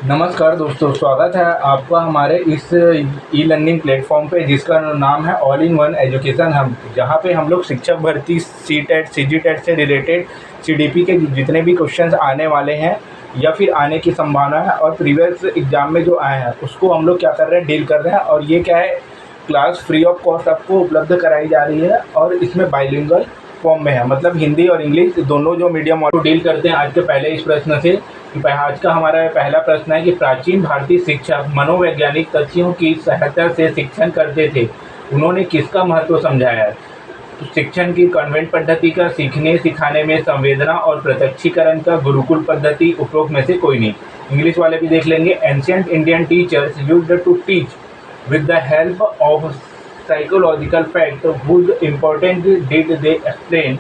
नमस्कार दोस्तों, स्वागत है आपका हमारे इस ई लर्निंग प्लेटफॉर्म पे जिसका नाम है all in one education hub. जहाँ पे हम लोग शिक्षक भर्ती सी टेट सी जी टेट से रिलेटेड सी डी पी के जितने भी क्वेश्चंस आने वाले हैं या फिर आने की संभावना है और प्रीवियस एग्जाम में जो आए हैं उसको हम लोग क्या कर रहे हैं, डील कर रहे हैं। और ये क्या है, क्लास फ्री ऑफ कॉस्ट आपको उपलब्ध कराई जा रही है और इसमें बाइलिंगुअल फॉर्म में है, मतलब हिंदी और इंग्लिश दोनों जो मीडियम और डील करते हैं। आज के पहले इस प्रश्न से आज का हमारा पहला प्रश्न है कि प्राचीन भारतीय शिक्षक मनोवैज्ञानिक तथ्यों की सहायता से शिक्षण करते थे, उन्होंने किसका महत्व समझाया है? तो शिक्षण की कॉन्वेंट पद्धति का, सीखने सिखाने में संवेदना और प्रत्यक्षीकरण का, गुरुकुल पद्धति, उपरोक्त में से कोई नहीं। इंग्लिश वाले भी देख लेंगे। Ancient Indian teachers used to teach with the help of psychological fact whose importance did they explain?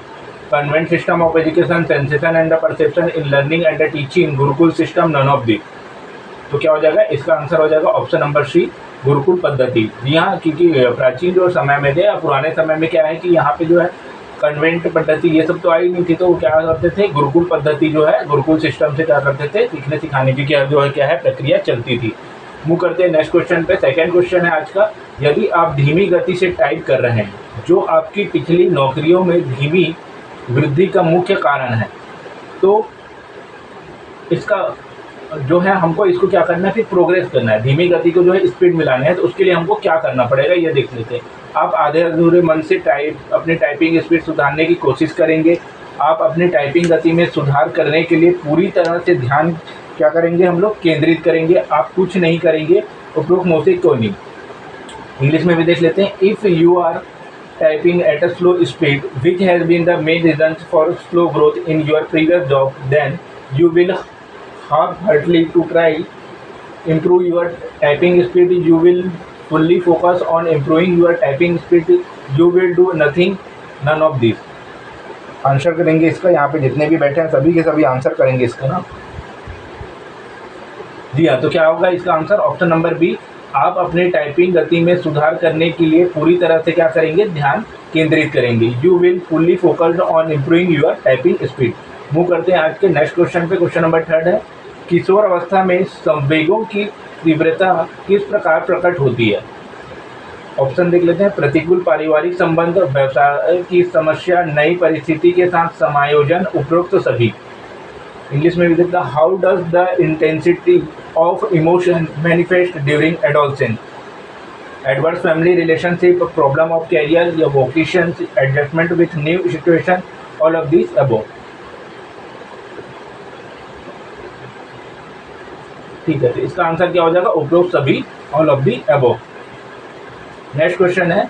Convent system of education, sensation and the perception in learning and the teaching, Gurukul system, none of these। तो क्या हो जाएगा, इसका answer हो जाएगा option number C, Gurukul पद्धति। जी हाँ, क्योंकि प्राचीन जो समय में थे या पुराने समय में क्या है कि यहाँ पे जो है कन्वेंट पद्धति ये सब तो आई नहीं थी, तो वो क्या करते थे, गुरुकुल पद्धति जो है गुरुकुल सिस्टम से क्या करते थे, सीखने सिखाने की क्या जो है क्या है प्रक्रिया चलती थी। मूव करते हैं नेक्स्ट क्वेश्चन पे। सेकंड क्वेश्चन है आज का, यदि आप धीमी गति से टाइप कर रहे हैं जो आपकी पिछली नौकरियों में धीमी वृद्धि का मुख्य कारण है, तो इसका जो है हमको इसको क्या करना है, फिर प्रोग्रेस करना है, धीमी गति को जो है स्पीड मिलाना है। तो उसके लिए हमको क्या करना पड़ेगा ये देख लेते हैं। आप आधे अधूरे मन से अपनी टाइपिंग स्पीड सुधारने की कोशिश करेंगे। आप अपनी टाइपिंग गति में सुधार करने के लिए पूरी तरह से ध्यान क्या करेंगे, हम लोग केंद्रित करेंगे। आप कुछ नहीं करेंगे, उपरोक्त में से कोई नहीं। इंग्लिश में भी देख लेते हैं। If you are typing at a slow speed which has been the main reason for slow growth in your previous job, then you will half-heartedly to try improve your typing speed. You will fully focus on improving your typing speed. You will do nothing, none of this। Answer करेंगे इसका, यहाँ पे जितने भी बैठे हैं सभी के सभी आंसर करेंगे इसका ना। जी हाँ, तो क्या होगा इसका आंसर ऑप्शन नंबर बी। आप अपने टाइपिंग गति में सुधार करने के लिए पूरी तरह से क्या करेंगे, ध्यान केंद्रित करेंगे। You will fully focused on improving your typing speed. Move करते हैं आज के नेक्स्ट क्वेश्चन पे। क्वेश्चन नंबर थर्ड है, किशोर अवस्था में संवेगों की तीव्रता किस प्रकार प्रकट होती है? ऑप्शन देख लेते हैं। प्रतिकूल पारिवारिक संबंध, व्यवसाय की समस्या, नई परिस्थिति के साथ समायोजन, उपरोक्त सभी। इंग्लिश में भी देखता, how does the intensity of emotion manifest during adolescence? Adverse family relationship, problem of career या vocation, adjustment with new situation, all of this above. ठीक है, तो इसका आंसर क्या हो जाएगा, उपरोक्त सभी, all of the above. Next question है,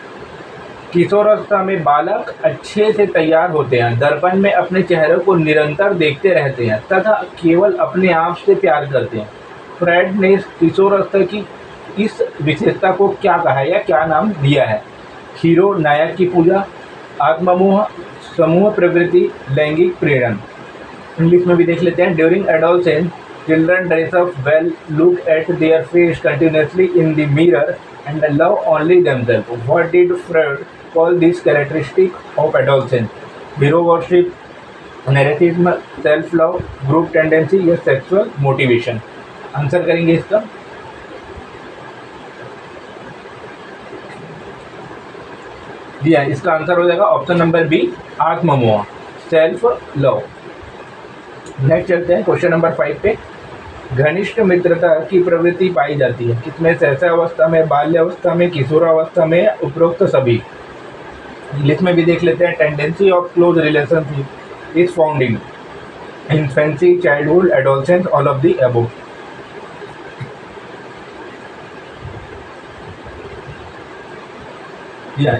किशोरावस्था में बालक अच्छे से तैयार होते हैं, दर्पण में अपने चेहरे को निरंतर देखते रहते हैं तथा केवल अपने आप से प्यार करते हैं। फ्रेड ने किशोरावस्था की इस विशेषता को क्या कहा है या क्या नाम दिया है? हीरो, नायक की पूजा, आत्ममोह, समूह प्रवृत्ति, लैंगिक प्रेरण। इंग्लिश में भी देख लेते हैं। During adolescence children dress up well, look at their face continuously in the mirror and love only themselves. What did Freud call this characteristic of adolescence? Hero worship, narcissism, self-love, group tendency या sexual motivation? Answer करेंगे इसका। जी हाँ, इसका answer हो जाएगा option number B, आत्ममोह, self love. Next चलते हैं क्वेश्चन नंबर 5 पे। घनिष्ठ मित्रता की प्रवृत्ति पाई जाती है किसमें? शैशवावस्था में, बाल्यावस्था में, किशोरावस्था में, उपरोक्त सभी। इंग्लिश में भी देख लेते हैं। Tendency of close relationship is found in infancy, childhood, adolescence, all of the above.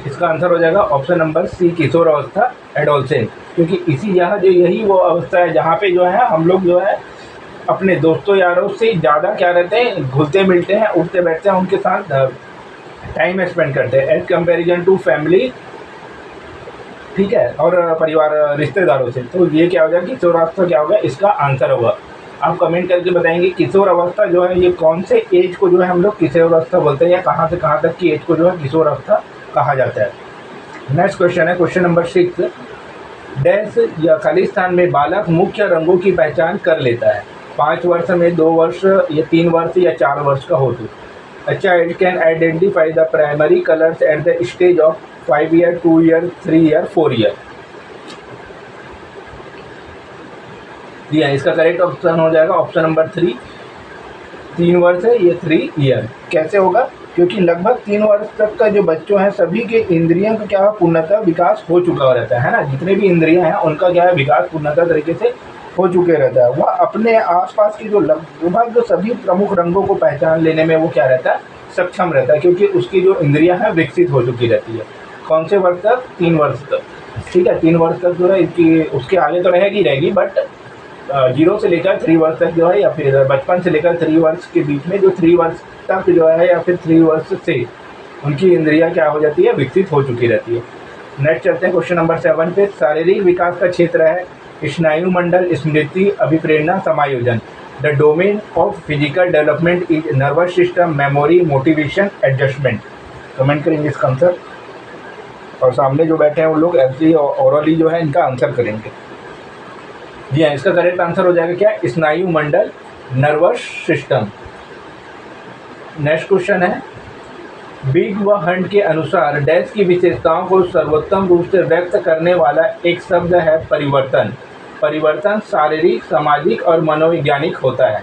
इसका आंसर हो जाएगा ऑप्शन नंबर सी, किशोरावस्था, एडोलसेंस। क्योंकि यही वो अवस्था है जहाँ पे जो है हम लोग जो है अपने दोस्तों यारों से ज़्यादा क्या रहते हैं, घुलते मिलते हैं, उठते बैठते हैं, उनके साथ टाइम स्पेंड करते हैं एज कंपेरिजन टू फैमिली, ठीक है, और परिवार रिश्तेदारों से। तो ये क्या होगा, किशोरावस्था क्या होगा, इसका आंसर होगा। आप कमेंट करके बताएंगे किशोर अवस्था जो है ये कौन से एज को जो है हम लोग किशोर अवस्था बोलते हैं या कहाँ से कहाँ तक की एज को जो है किशोर अवस्था कहा जाता है। नेक्स्ट क्वेश्चन है क्वेश्चन नंबर 6। डैश या खालिस्तान में बालक मुख्य रंगों की पहचान कर लेता है। 5 वर्ष में 2 वर्ष या 3 वर्ष या 4 वर्ष का हो तो a child can identify the primary colors at the stage of 5 year, 2 year, 3 year, 4 year। जी हाँ, इसका करेक्ट ऑप्शन हो जाएगा ऑप्शन नंबर 3। 3 वर्ष है, ये 3 ईयर। कैसे होगा? क्योंकि लगभग 3 वर्ष तक का जो बच्चों हैं सभी के इंद्रियों का क्या पूर्णतः विकास हो चुका रहता है ना। जितने भी इंद्रियां हैं उनका क्या है, विकास पूर्णतः तरीके से हो चुके रहता है। वह अपने आसपास की जो लगभग जो सभी प्रमुख रंगों को पहचान लेने में वो क्या रहता है, सक्षम रहता है, क्योंकि उसकी जो इंद्रियां हैं विकसित हो चुकी रहती है। कौन से वर्ष तक? 3 वर्ष तक। ठीक है, 3 वर्ष तक जो है इसकी, उसके आगे तो रहेगी बट 0 से लेकर 3 वर्ष तक जो है, या फिर बचपन से लेकर 3 वर्ष के बीच में जो 3 वर्ष तक जो है, या फिर 3 वर्ष से उनकी इंद्रियां क्या हो जाती है, विकसित हो चुकी रहती है। नेक्स्ट चलते हैं क्वेश्चन नंबर 7 पे। शारीरिक विकास का क्षेत्र है स्नायु मंडल, स्मृति, अभिप्रेरणा, समायोजन। The domain of physical development is nervous system, memory, motivation, adjustment. Comment करेंगे इसका आंसर, और सामने जो बैठे हैं वो लोग ऐसे ओरली जो है इनका आंसर करेंगे। जी हाँ, इसका करेक्ट आंसर हो जाएगा क्या? स्नायु मंडल, नर्वस सिस्टम। नेक्स्ट क्वेश्चन है बिग व हंट के अनुसार डैश की विशेषताओं को सर्वोत्तम रूप से व्यक्त करने वाला एक शब्द है परिवर्तन। परिवर्तन शारीरिक, सामाजिक और मनोवैज्ञानिक होता है।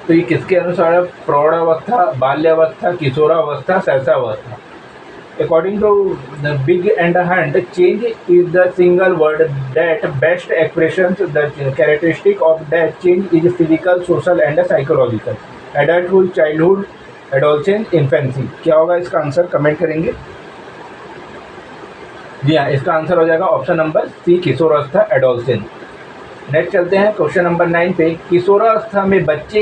तो ये किसके अनुसार है? प्रौढ़ावस्था, बाल्यावस्था, किशोरावस्था, शैशवावस्था। According to the Big and Hunt, change is the single word that best expresses the characteristic of that change is physical, social and psychological. Adulthood, childhood, adolescence, infancy। क्या होगा इसका आंसर? कमेंट करेंगे। जी हाँ, इसका आंसर हो जाएगा option number C, किशोरावस्था, adolescence. Next चलते हैं क्वेश्चन नंबर 9 पे। किशोरावस्था में बच्चे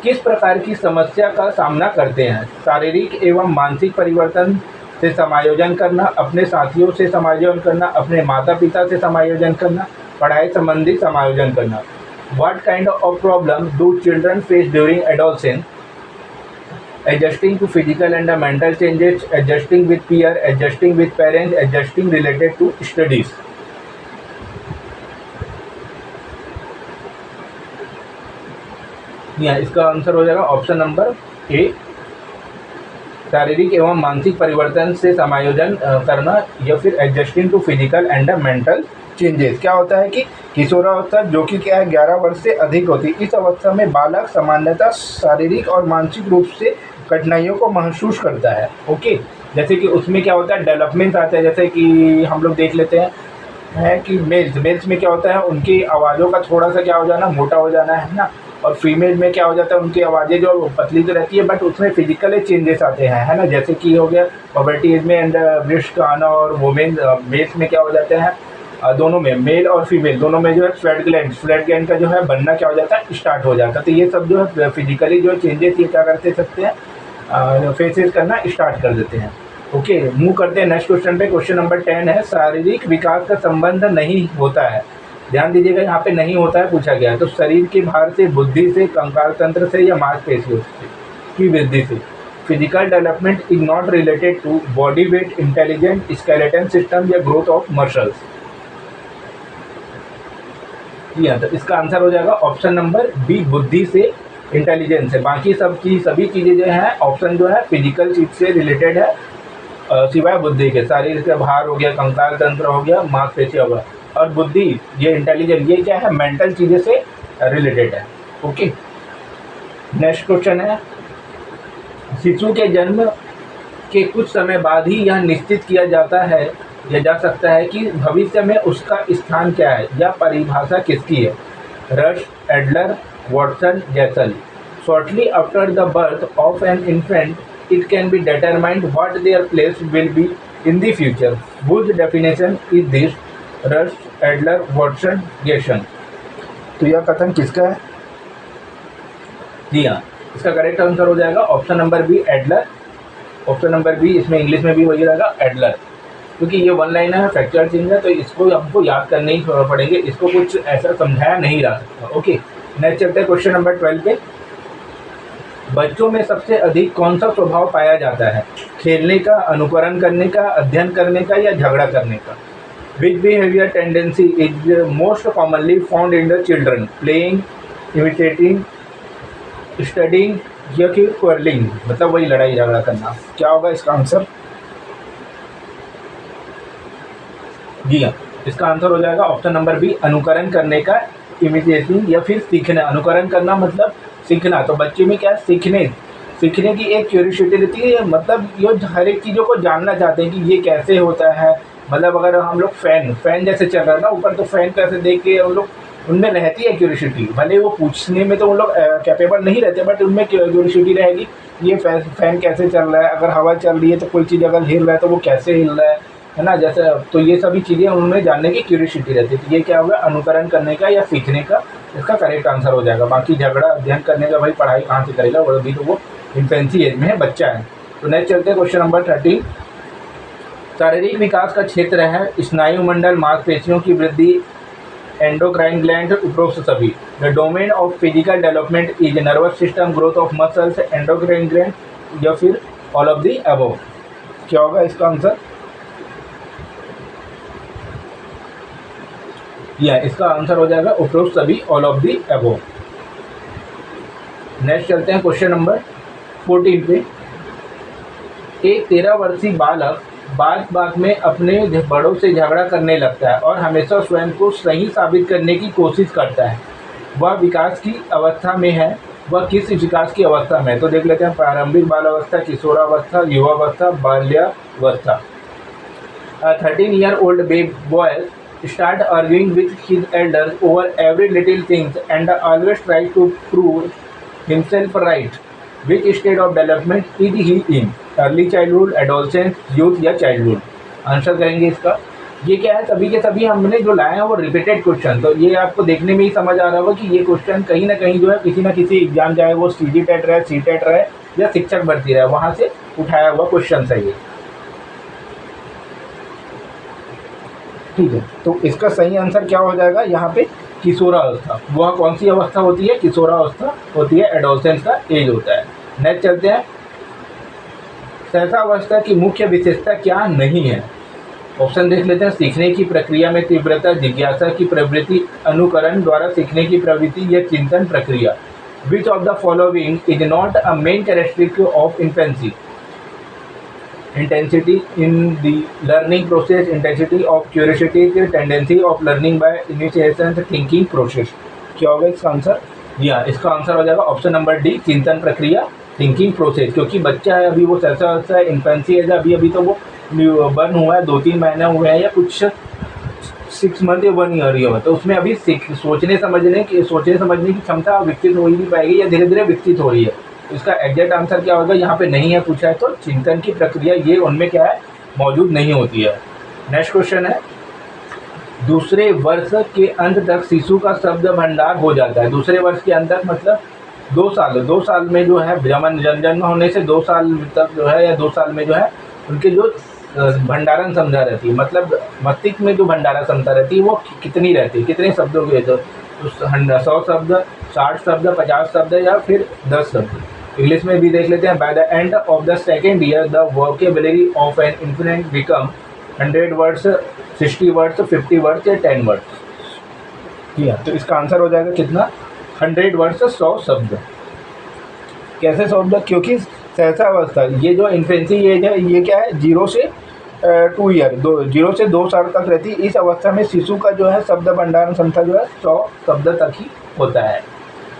किस प्रकार की समस्या का सामना करते हैं? शारीरिक एवं मानसिक परिवर्तन से समायोजन करना, अपने साथियों से समायोजन करना, अपने माता पिता से समायोजन करना, पढ़ाई संबंधी समायोजन करना। What kind of problem do children face during adolescence? Adjusting to physical and mental changes, adjusting with peer, adjusting with parents, adjusting related to studies। यहाँ इसका आंसर हो जाएगा ऑप्शन नंबर ए, शारीरिक एवं मानसिक परिवर्तन से समायोजन करना, या फिर adjusting to physical and mental changes. क्या होता है कि किशोरावस्था जो कि क्या है 11 वर्ष से अधिक होती है, इस अवस्था में बालक सामान्यतः शारीरिक और मानसिक रूप से कठिनाइयों को महसूस करता है। ओके, जैसे कि उसमें क्या होता है, डेवलपमेंट आता है। जैसे कि हम लोग देख लेते हैं कि मेल्स में क्या होता है, उनकी आवाज़ों का थोड़ा सा क्या हो जाना, मोटा हो जाना है ना। और फीमेल में क्या हो जाता है, उनकी आवाज़ें जो पतली तो रहती है बट उसमें फिजिकल चेंजेस आते हैं, है ना। जैसे कि हो गया पॉवर्टी एज में एंड ब्रेस्ट का आना। और वोमेन मेल्स में क्या हो जाते हैं, दोनों में, मेल और फीमेल दोनों में जो है स्वेट ग्लैंड का जो है बनना क्या हो जाता है, स्टार्ट हो जाता है। तो ये सब जो है फिजिकली जो चेंजेस ये क्या करते सकते हैं, फेसेस करना स्टार्ट कर देते हैं। ओके, मूव करते हैं नेक्स्ट क्वेश्चन पे। क्वेश्चन नंबर 10 है शारीरिक विकास का संबंध नहीं होता है। ध्यान दीजिएगा, यहाँ पे नहीं होता है पूछा गया है। तो शरीर के भार से, बुद्धि से, कंकाल तंत्र से या मांसपेशियों की वृद्धि से। Physical development is not related to body weight, intelligent, skeleton system या ग्रोथ ऑफ मसल्स। तो इसका आंसर हो जाएगा ऑप्शन नंबर बी, बुद्धि से, इंटेलिजेंस है। बाकी सभी चीज़ें जो हैं ऑप्शन जो है फिजिकल चीज से रिलेटेड है, सिवाय बुद्धि के। शरीर का भार हो गया, कंकाल तंत्र हो गया, मांसपेशियाँ हो गया, और बुद्धि, ये इंटेलिजेंस, ये क्या है, मेंटल चीज़ें से रिलेटेड है। ओके, नेक्स्ट क्वेश्चन है शिशु के जन्म के कुछ समय बाद ही यह निश्चित किया जाता है या जा सकता है कि भविष्य में उसका स्थान क्या है, या परिभाषा किसकी है? Rush, Adler, Watson, Jesal. Shortly after the birth of an infant it can be determined what their place will be in the future. Which definition is this? Rush, Adler, Watson, जैसन। तो यह कथन किसका है? जी हाँ, इसका करेक्ट आंसर हो जाएगा option number B, Adler. Option number B, इसमें इंग्लिश में भी वही रहेगा, एडलर, क्योंकि ये वन लाइनर है, फैक्चुअल चेंज है, तो इसको हमको याद करने ही पड़ेंगे, इसको कुछ ऐसा समझाया नहीं जा सकता। ओके, नेक्स्ट चलते हैं क्वेश्चन नंबर 12 पे। बच्चों में सबसे अधिक कौन सा स्वभाव पाया जाता है? खेलने का, अनुकरण करने का, अध्ययन करने का या झगड़ा करने का? Which behavior tendency is most commonly found in the children? Playing, imitating, studying या कि क्वर्लिंग, मतलब वही लड़ाई झगड़ा करना। क्या होगा इसका आंसर? जी हाँ, इसका आंसर हो जाएगा ऑप्शन नंबर बी, अनुकरण करने का, इमिटेटिंग या फिर सीखना। अनुकरण करना मतलब सीखना, तो बच्चे में क्या सीखने की एक क्यूरियोसिटी रहती है, मतलब ये हर एक चीज़ों को जानना चाहते हैं कि ये कैसे होता है। मतलब अगर हम लोग फ़ैन जैसे चल रहा है ना ऊपर, तो फ़ैन कैसे देख के उन लोग, उनमें रहती है क्यूरियोसिटी। भले वो पूछने में तो उन लोग कैपेबल नहीं रहते, बट उनमें क्यूरियोसिटी रहेगी ये फ़ैन कैसे चल रहा है, अगर हवा चल रही है तो कोई चीज़ अगर हिल रहा है तो वो कैसे हिल रहा है ना। जैसे तो ये सभी चीज़ें उनमें जानने की क्यूरियोसिटी रहती है। तो ये क्या होगा? अनुकरण करने का या सीखने का इसका करेक्ट आंसर हो जाएगा। बाकी झगड़ा अध्ययन करने का भाई पढ़ाई कहाँ से करेगा, वो अभी तो वो इन्फेंसी एज में है, बच्चा है। तो नेक्स्ट चलते हैं क्वेश्चन नंबर 13। शारीरिक विकास का क्षेत्र है स्नायु मंडल, मांसपेशियों की वृद्धि, एंडोक्राइन ग्लैंड, उपरोक्त सभी। The domain of physical development is nervous system, growth of muscles, endocrine gland या फिर ऑल ऑफ दी अबव। क्या होगा इसका आंसर? या इसका आंसर हो जाएगा उपरोक्त सभी, all of the above. Next चलते हैं क्वेश्चन नंबर 14 पे। एक 13 वर्षीय बालक बात में अपने बड़ों से झगड़ा करने लगता है और हमेशा स्वयं को सही साबित करने की कोशिश करता है। वह विकास की अवस्था में है। वह किस विकास की अवस्था में है? तो देख लेते हैं, प्रारंभिक बालावस्था, किशोरावस्था, युवावस्था, बाल्यावस्था। 13-year-old boy start arguing with his elders over every little things and always tries to prove himself right. Which state of development is he in? Early childhood, adolescence, youth या चाइल्डहुड? आंसर करेंगे इसका। ये क्या है, सभी के सभी हमने जो लाए हैं वो रिपीटेड क्वेश्चन। तो ये आपको देखने में ही समझ आ रहा होगा कि ये क्वेश्चन कहीं ना कहीं जो है किसी ना किसी एग्जाम, चाहे वो सीजी टेट रहे, सी टेट रहे या शिक्षक भर्ती रहे, वहाँ से उठाया हुआ क्वेश्चन है ये। ठीक है, तो इसका सही आंसर क्या हो जाएगा यहाँ पे? किशोरावस्था। वह कौन सी अवस्था होती है? किशोरावस्था होती है, एडोलसेंस का एज होता है। नेक्स्ट चलते हैं, सहसावस्था की मुख्य विशेषता क्या नहीं है? ऑप्शन देख लेते हैं, सीखने की प्रक्रिया में तीव्रता, जिज्ञासा की प्रवृत्ति, अनुकरण द्वारा सीखने की प्रवृत्ति या चिंतन प्रक्रिया। विच of the following is not a main characteristic of infancy? Intensity in the learning process, intensity of curiosity, tendency of learning by initiation, thinking process. क्या होगा इसका आंसर? या इसका आंसर हो जाएगा ऑप्शन नंबर डी, चिंतन प्रक्रिया, थिंकिंग प्रोसेस। क्योंकि बच्चा है अभी, वो सहसा है, इन्फेंसी है अभी, तो वो बर्न हुआ है, 2-3 महीने हुए हैं या कुछ 6 मंथ या 1 ईयर हुआ, तो उसमें अभी सोचने समझने की क्षमता विकसित हो ही नहीं पाएगी या धीरे धीरे विकसित हो रही है। तो इसका एग्जैक्ट आंसर क्या होगा? यहाँ पे नहीं है पूछा है, तो चिंतन की प्रक्रिया ये उनमें क्या है, मौजूद नहीं होती है। नेक्स्ट क्वेश्चन है, दूसरे वर्ष के अंत तक शिशु का शब्द भंडार हो जाता है। दूसरे वर्ष के अंत तक मतलब 2 साल में जो है, जन्म होने से 2 साल तक जो है, या 2 साल में जो है उनके जो भंडारण क्षमता रहती है, मतलब मस्तिष्क में जो भंडारण क्षमता रहती है वो कितनी रहती है, कितने शब्दों की? तो 100 शब्द, 60 शब्द, 50 शब्द या फिर 10 शब्द। इंग्लिश में भी देख लेते हैं, by the end of the second year the vocabulary of an infant become 100 words, 60 words, 50 words या 10 वर्ड्स। ठीक है, तो इसका आंसर हो जाएगा कितना? 100 वर्ड्स, 100 शब्द। कैसे शब्द? क्योंकि सहसावस्था, ये जो इन्फेंसी एज है, ये क्या है, 0 से 2 ईयर, 0 से 2 साल तक रहती है। इस अवस्था में शिशु का जो है शब्द भंडारण क्षमता जो है 100 शब्द तक ही होता है।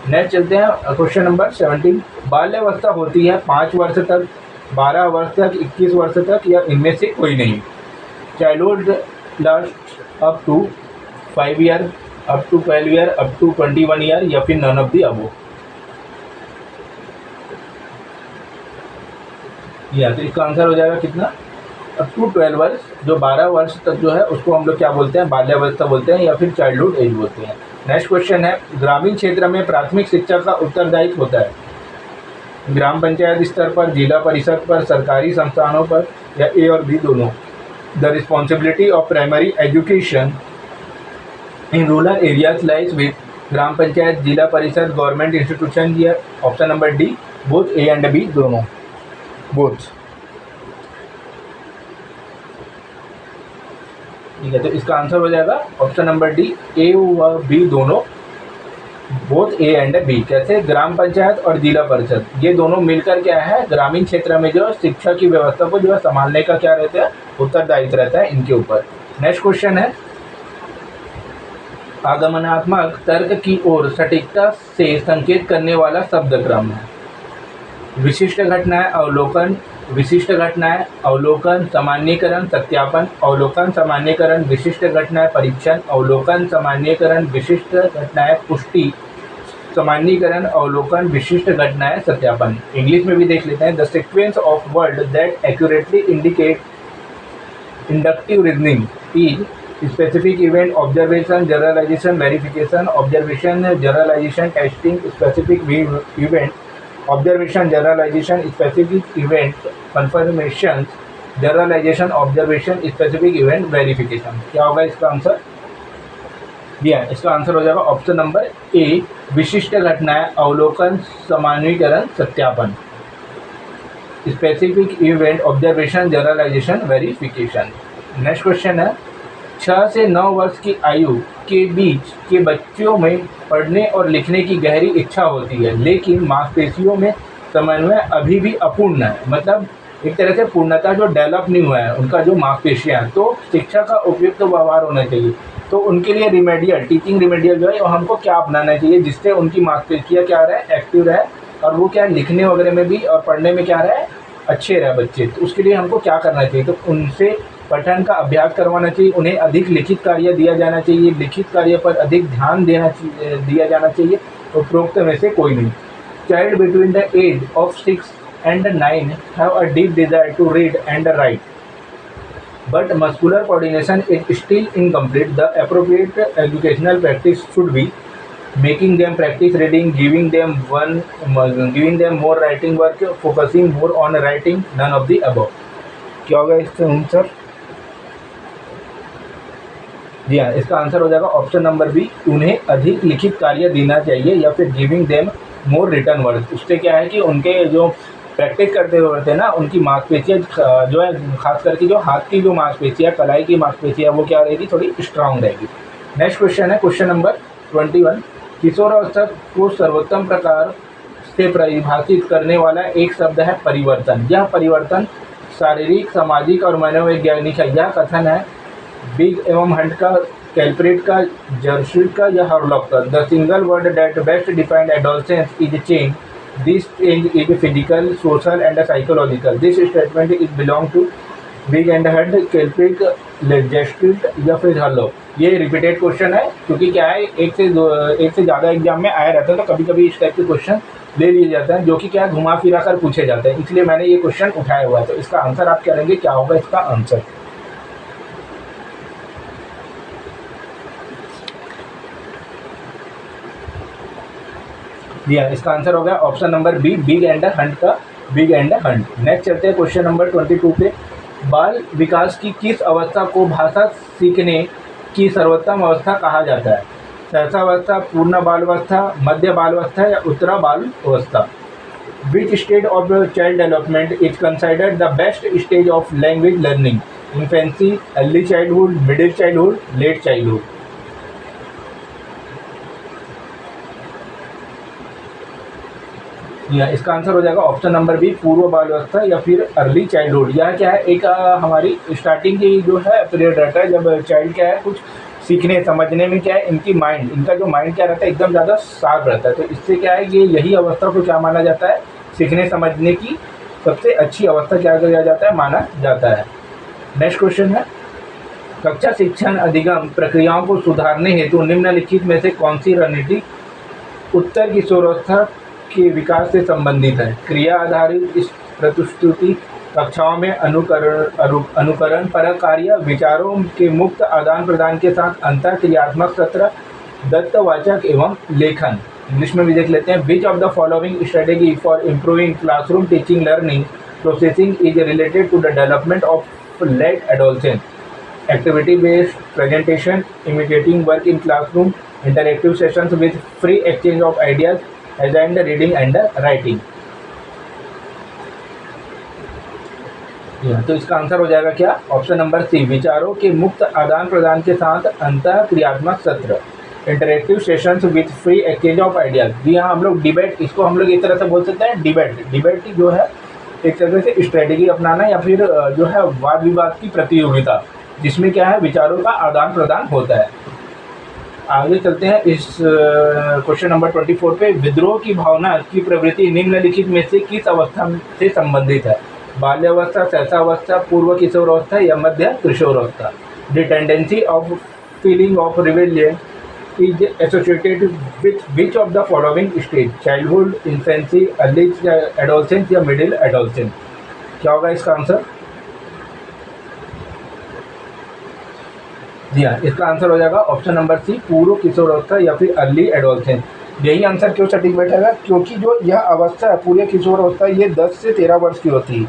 नेक्स्ट चलते हैं क्वेश्चन नंबर 17। बाल्यावस्था होती है 5 वर्ष तक, 12 वर्ष तक, 21 वर्ष तक या इनमें से कोई नहीं। Childhood last up to 5 year, up to 12 year, up to 21 year या फिर नन ऑफ दी अबव। या तो इसका आंसर हो जाएगा कितना? अप टू 12 वर्ष, जो 12 वर्ष तक जो है उसको हम लोग क्या बोलते हैं? बाल्यावस्था बोलते हैं या फिर चाइल्डहुड एज बोलते हैं। नेक्स्ट क्वेश्चन है, ग्रामीण क्षेत्र में प्राथमिक शिक्षा का उत्तरदायित्व होता है ग्राम पंचायत स्तर पर, जिला परिषद पर, सरकारी संस्थानों पर या ए और बी दोनों। The responsibility of primary education in rural areas lies with gram panchayat, zila parishad, government institution या option number D, both A and B, दोनों, बोथ। ठीक है, तो इसका आंसर हो जाएगा ऑप्शन नंबर डी, ए व बी दोनों, बोथ ए एंड बी। कैसे? ग्राम पंचायत और जिला परिषद ये दोनों मिलकर क्या है, ग्रामीण क्षेत्र में जो शिक्षा की व्यवस्था को जो है संभालने का क्या रहता है, उत्तरदायित्व रहता है इनके ऊपर। नेक्स्ट क्वेश्चन है, आगमनात्मक तर्क की ओर सटीकता से संकेत करने वाला शब्द क्रम है। विशिष्ट घटनाएं, अवलोकन, विशिष्ट घटनाएं, अवलोकन, सामान्यीकरण, सत्यापन, अवलोकन, सामान्यीकरण, विशिष्ट घटनाएं, परीक्षण, अवलोकन, सामान्यीकरण, विशिष्ट घटनाएं, पुष्टि, सामान्यीकरण, अवलोकन, विशिष्ट घटनाएं, सत्यापन। इंग्लिश में भी देख लेते हैं। The sequence of word that accurately indicate inductive reasoning is specific event, observation, generalization, verification, observation, generalization, testing, specific event, observation, generalization, specific event, confirmation, generalization, observation, specific event, verification। क्या होगा इसका answer? जी हाँ, इसका answer हो जाएगा option number A, विशिष्ट घटनाएं, अवलोकन, सामान्यीकरण, सत्यापन। Specific event, observation, generalization, verification. Next question है, 6 से 9 वर्ष की आयु के बीच के बच्चों में पढ़ने और लिखने की गहरी इच्छा होती है, लेकिन मांसपेशियों में समन्वय अभी भी अपूर्ण है। मतलब एक तरह से पूर्णता जो डेवलप नहीं हुआ है उनका जो मांसपेशियाँ हैं। तो शिक्षा का उपयुक्त तो व्यवहार होना चाहिए। तो उनके लिए रिमेडियल, टीचिंग रिमेडियल जो है हमको क्या अपनाना चाहिए जिससे उनकी मांसपेशियाँ क्या रहे, एक्टिव रहे, और वो क्या लिखने वगैरह में भी और पढ़ने में क्या रहे, अच्छे रहे बच्चे। तो उसके लिए हमको क्या करना चाहिए? तो उनसे पठन का अभ्यास करवाना चाहिए, उन्हें अधिक लिखित कार्य दिया जाना चाहिए, लिखित कार्य पर अधिक ध्यान दिया जाना चाहिए। उपरोक्त में से कोई नहीं। Child between the age of 6 and 9 have a deep desire to read and write, but muscular coordination is still incomplete. The appropriate educational practice should be making them practice reading, giving them more writing work, focusing more on writing, none of the above। क्या होगा इसका answer? जी हाँ, इसका answer हो जाएगा option number B, उन्हें अधिक लिखित कार्य देना चाहिए, या फिर giving them more written work. उससे क्या है कि उनके जो प्रैक्टिस करते हुए थे ना, उनकी मांसपेशियाँ जो है, खास करके जो हाथ की जो मांसपेशियाँ, कलाई की मांसपेशियाँ, वो क्या रहेगी, थोड़ी स्ट्रांग रहेगी। नेक्स्ट क्वेश्चन है, क्वेश्चन नंबर 21, किशोरावस्था को सर्वोत्तम प्रकार से परिभाषित करने वाला एक शब्द है परिवर्तन। यह परिवर्तन शारीरिक, सामाजिक और मनोवैज्ञानिक है। यह कथन है बिग एवं हंट का, कैल्परेट का, जर्शिट का या हरलॉक का। The single word that best defined adolescence is change. This change is physical, social and psychological. This statement is belong to Bigge and Hunt, कैल्परेट, जर्शिट या फिर हरलॉक। ये रिपीटेड क्वेश्चन है, क्योंकि क्या है, एक से ज़्यादा एग्जाम में आया रहता है, तो कभी कभी इस टाइप के क्वेश्चन ले लिए जाते हैं जो कि क्या घुमा फिरा कर पूछे जाते हैं, इसलिए मैंने ये क्वेश्चन उठाया हुआ है। तो इसका आंसर आप करेंगे, क्या होगा इसका आंसर? जी हाँ, इसका आंसर हो गया option number B, Bigge and Hunt का, बिग एंड हंट। नेक्स्ट चलते हैं क्वेश्चन नंबर 22 पे। बाल विकास की किस अवस्था को भाषा सीखने की सर्वोत्तम अवस्था कहा जाता है? सहसावस्था, पूर्ण बाल अवस्था, मध्य बाल अवस्था या उत्तरा बाल अवस्था? Which stage of child development is considered the best stage of language learning? Infancy, early childhood, middle childhood, late childhood? या इसका आंसर हो जाएगा ऑप्शन नंबर बी, पूर्व बाल अवस्था या फिर अर्ली चाइल्डहुड। यह क्या है, एक हमारी स्टार्टिंग की जो है पीरियड रहता है, जब चाइल्ड क्या है कुछ सीखने समझने में क्या है, इनका जो माइंड क्या रहता है, एकदम ज़्यादा शार्प रहता है। तो इससे क्या है, ये यही अवस्था को क्या माना जाता है, सीखने समझने की सबसे अच्छी अवस्था क्या किया जाता है, माना जाता है। नेक्स्ट क्वेश्चन है, कक्षा शिक्षण अधिगम प्रक्रियाओं को सुधारने हेतु निम्नलिखित में से कौन सी रणनीति उत्तर किशोरावस्था के विकास से संबंधित है? क्रिया आधारित इस प्रस्तुति, कक्षाओं में अनुकरण परक कार्य, विचारों के मुक्त आदान प्रदान के साथ अंतर क्रियात्मक सत्र, दत्तवाचक एवं लेखन। इंग्लिश में भी देख लेते हैं। Which of the following strategy for improving classroom teaching learning processing is related to the development of late adolescence? Activity based presentation, imitating work in classroom, interactive sessions with free exchange of ideas, and reading and writing. तो इसका answer हो जाएगा क्या? Option number C, विचारों के मुक्त आदान प्रदान के साथ अंतः क्रियात्मक सत्र, interactive sessions with free exchange of ideas. जी हाँ, हम लोग डिबेट, इसको हम लोग इस तरह से बोल सकते हैं, डिबेट जो है एक तरह से स्ट्रेटेजी अपनाना या फिर जो है वाद विवाद की प्रतियोगिता, जिसमें क्या है विचारों का आदान प्रदान होता है। आगे चलते हैं इस क्वेश्चन नंबर 24 पे। विद्रोह की भावना की प्रवृत्ति निम्नलिखित में से किस अवस्था से संबंधित है? बाल्यावस्था, शैशवावस्था, पूर्व किशोरावस्था या मध्य किशोरावस्था। The tendency of feeling of rebellion is associated with which of the following stage? Childhood, infancy, early adolescence या मिडिल एडोलसेंस। क्या होगा इसका आंसर? जी हाँ, इसका आंसर हो जाएगा ऑप्शन नंबर सी, पूर्व किशोरावस्था या फिर अर्ली एडोलसेंस। यही आंसर क्यों सटीक बैठेगा? क्योंकि जो यह अवस्था है पूर्व किशोरावस्था, ये 10 से 13 वर्ष की होती है,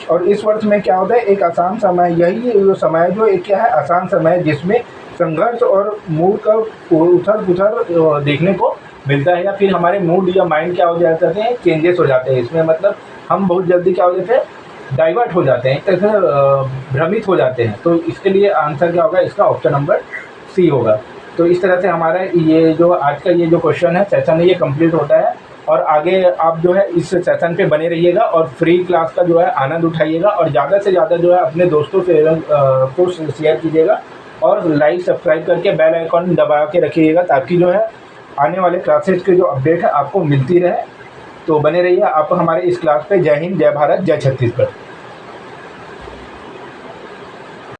और इस वर्ष में क्या होता है, एक आसान समय, यही जो समय है जो एक क्या है आसान समय है, जिसमें संघर्ष और मूड का उथल पुथल देखने को मिलता है, या फिर हमारे मूड या माइंड क्या हो जाते हैं, चेंजेस हो जाते हैं इसमें। मतलब हम बहुत जल्दी क्या हो जाते हैं, डाइवर्ट हो जाते हैं, एक तरह से भ्रमित हो जाते हैं। तो इसके लिए आंसर क्या होगा इसका? ऑप्शन नंबर सी होगा। तो इस तरह से हमारा ये जो आज का ये जो क्वेश्चन है सेशन है, ये कंप्लीट होता है। और आगे आप जो है इस सेशन पे बने रहिएगा और फ्री क्लास का जो है आनंद उठाइएगा, और ज़्यादा से ज़्यादा जो है अपने दोस्तों से को शेयर कीजिएगा, और लाइक सब्सक्राइब करके बेल आइकॉन दबा के रखिएगा, ताकि जो है आने वाले क्लासेस के जो अपडेट है आपको मिलती रहे। तो बने रहिए आप हमारे इस क्लास पे। जय हिंद, जय भारत, जय छत्तीसगढ़।